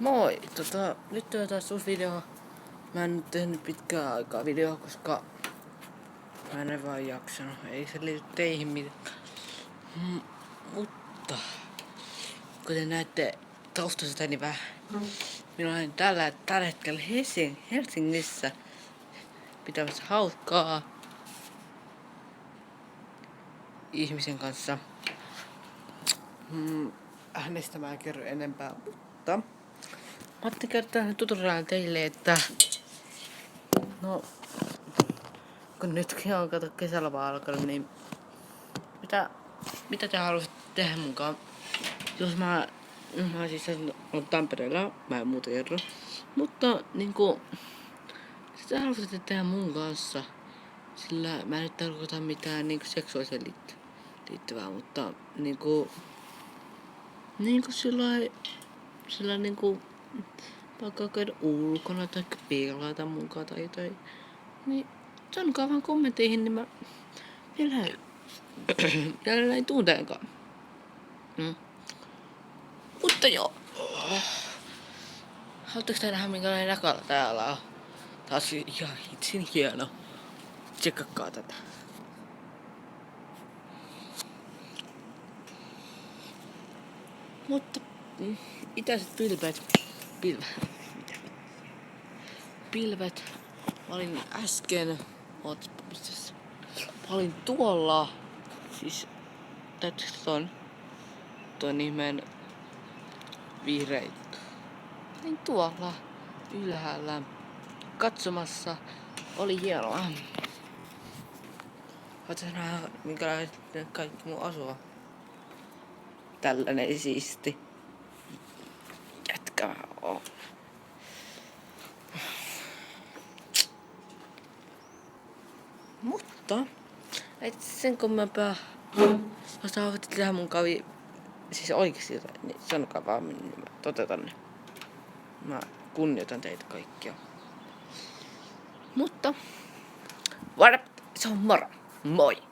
Moi! Nyt taas uusi video. Mä en nyt tehnyt pitkään aikaa videoa, koska mä en vaan jaksanut. Ei se liity teihin mitään. Mutta kuten näette taustasta, niin minä olen tällä hetkellä Helsingissä pitämässä hauskaa ihmisen kanssa. Hänestä mä en kerro enempää, mutta mä ajattelin kertoa tutoriaalin teille, että kun nytkin on kesällä vaan alkanut, niin mitä te haluaisitte tehdä munkaan? Jos mä siis on Tampereella, mä en muuta kerro. Mutta mitä te haluaisitte tehdä mun kanssa? Sillä mä en nyt tarkoita mitään seksuaaliseen liittyvää, mutta sillä vaikka käydä ulkona tai pelata munkaan tai jotain. Niin sanokaa vaan kommentteihin, niin mä mielelläni tunteenkaan. Mutta joo. Haluatteko te nähdä minkälainen näköala täällä on? Taas ihan hitsin hieno. Tsekkakaa tätä. Mutta itäiset pilvet. Mä olin äsken, mä olin tuolla, siis ton ihmeen vihreitä. Olin tuolla ylhäällä katsomassa, oli hienoa. Haluatko nähdä minkälainen kaikki mun asua? Tällainen siisti jätkä mä oon. Mutta et sen kummempaa, jos haluatte tehdä mun siis oikeesti jotain, niin sanokaa vaan, niin mä toteutan ne. Mä kunnioitan teitä kaikkia. Mutta se on moro. Moi!